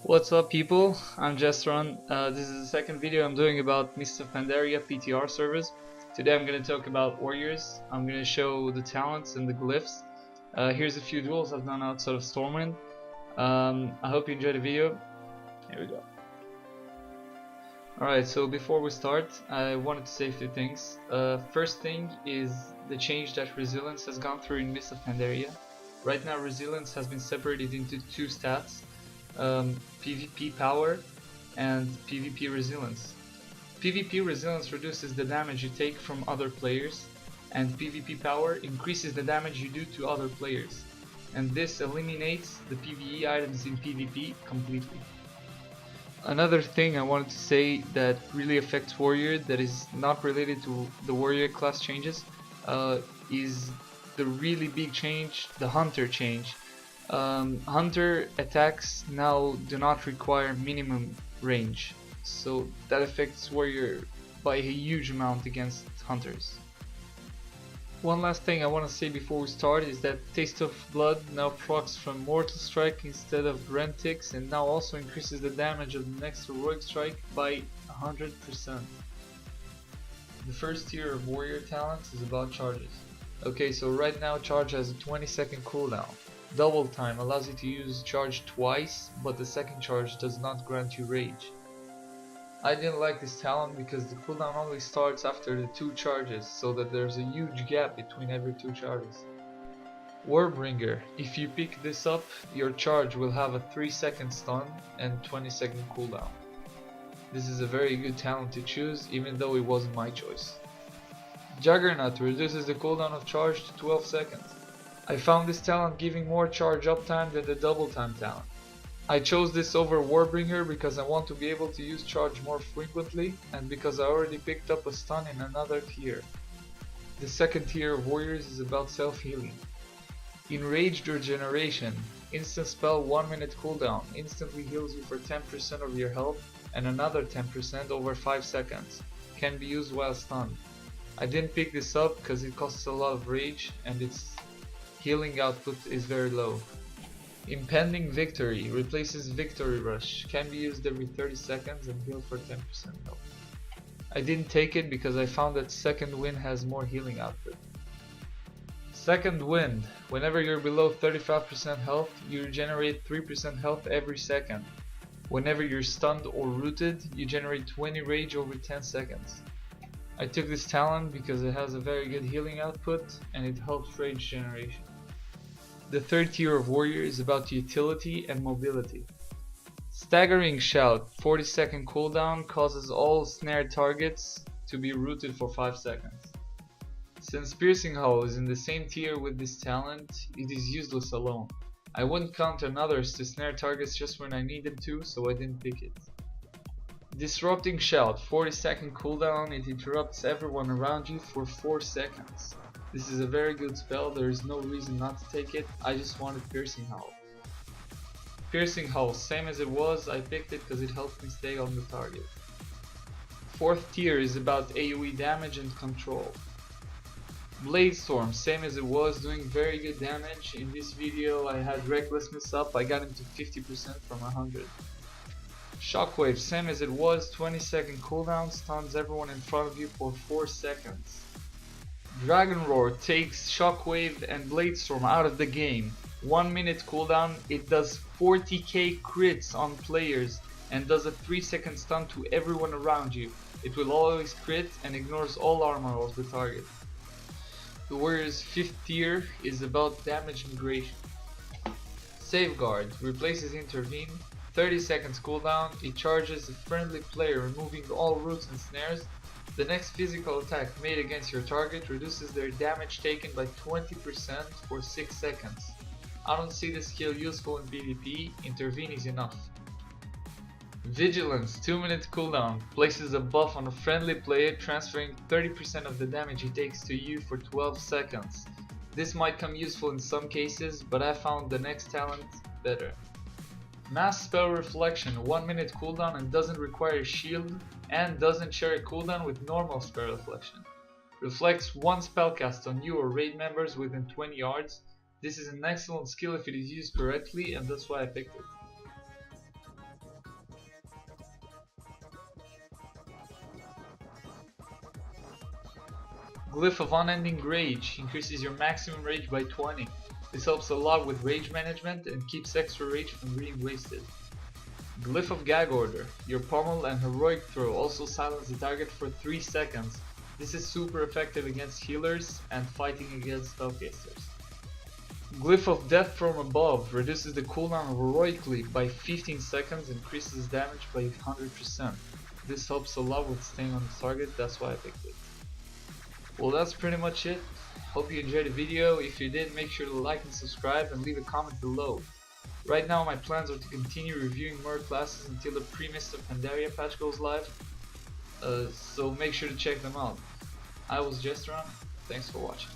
What's up people, I'm Jesterun. This is the second video I'm doing about Mists of Pandaria PTR servers. Today I'm going to talk about warriors. I'm going to show the talents and the glyphs. Here's a few duels I've done outside of Stormwind. I hope you enjoyed the video. Here we go. Alright, so before we start, I wanted to say a few things. First thing is the change that Resilience has gone through in Mists of Pandaria. Right now Resilience has been separated into two stats. PvP power and PvP resilience. PvP resilience reduces the damage you take from other players, and PvP power increases the damage you do to other players, and this eliminates the PvE items in PvP completely. Another thing I wanted to say that really affects warrior that is not related to the warrior class changes is the really big change, the hunter change. Hunter attacks now do not require minimum range, so that affects warrior by a huge amount against hunters. One last thing I want to say before we start is that Taste of Blood now procs from Mortal Strike instead of Rentix, and now also increases the damage of the next heroic strike by 100%. The first tier of warrior talents is about charges. Okay, so right now charge has a 20-second cooldown. Double time allows you to use charge twice, but the second charge does not grant you rage. I didn't like this talent because the cooldown only starts after the 2 charges, so that there's a huge gap between every 2 charges. Warbringer, if you pick this up, your charge will have a 3-second stun and 20-second cooldown. This is a very good talent to choose, even though it wasn't my choice. Juggernaut reduces the cooldown of charge to 12 seconds. I found this talent giving more charge uptime than the double time talent. I chose this over Warbringer because I want to be able to use charge more frequently, and because I already picked up a stun in another tier. The second tier of warriors is about self-healing. Enraged Regeneration, instant spell 1 minute cooldown, instantly heals you for 10% of your health and another 10% over 5 seconds. Can be used while stunned. I didn't pick this up because it costs a lot of rage and its healing output is very low. Impending Victory replaces Victory Rush, can be used every 30 seconds and heal for 10% health. I didn't take it because I found that Second Wind has more healing output. Second Wind, whenever you're below 35% health, you regenerate 3% health every second. Whenever you're stunned or rooted, you generate 20 rage over 10 seconds. I took this talent because it has a very good healing output and it helps rage generation. The third tier of warrior is about utility and mobility. Staggering Shout, 40-second cooldown, causes all snared targets to be rooted for 5 seconds. Since Piercing Hull is in the same tier with this talent, it is useless alone. I wouldn't count on others to snare targets just when I needed to, so I didn't pick it. Disrupting Shout, 40-second cooldown, it interrupts everyone around you for 4 seconds. This is a very good spell, there is no reason not to take it, I just wanted Piercing Hull. Piercing Hull, same as it was, I picked it because it helped me stay on the target. Fourth tier is about AoE damage and control. Blade Storm, same as it was, doing very good damage. In this video I had Recklessness up, I got him to 50% from 100. Shockwave, same as it was, 20-second cooldown, stuns everyone in front of you for 4 seconds. Dragon Roar takes Shockwave and Blade Storm out of the game. 1 minute cooldown, it does 40k crits on players and does a 3-second stun to everyone around you. It will always crit and ignores all armor of the target. The warrior's 5th tier is about damage migration. Safeguard replaces Intervene. 30 seconds cooldown, it charges a friendly player, removing all roots and snares. The next physical attack made against your target reduces their damage taken by 20% for 6 seconds. I don't see this skill useful in PvP, Intervene is enough. Vigilance, 2 minute cooldown, places a buff on a friendly player, transferring 30% of the damage he takes to you for 12 seconds. This might come useful in some cases, but I found the next talent better. Mass Spell Reflection, 1 minute cooldown and doesn't require a shield, and doesn't share a cooldown with normal Spell Reflection. Reflects one spellcast on you or raid members within 20 yards. This is an excellent skill if it is used correctly, and that's why I picked it. Glyph of Unending Rage increases your maximum rage by 20. This helps a lot with rage management and keeps extra rage from being wasted. Glyph of Gag Order. Your Pommel and Heroic Throw also silence the target for 3 seconds. This is super effective against healers and fighting against spellcasters. Glyph of Death from Above reduces the cooldown of Heroic Leap by 15 seconds and increases damage by 100%. This helps a lot with staying on the target, that's why I picked it. Well, that's pretty much it. Hope you enjoyed the video. If you did, make sure to like and subscribe and leave a comment below. Right now my plans are to continue reviewing more classes until the Pre-Mist of Pandaria patch goes live, so make sure to check them out. I was Jesterun, thanks for watching.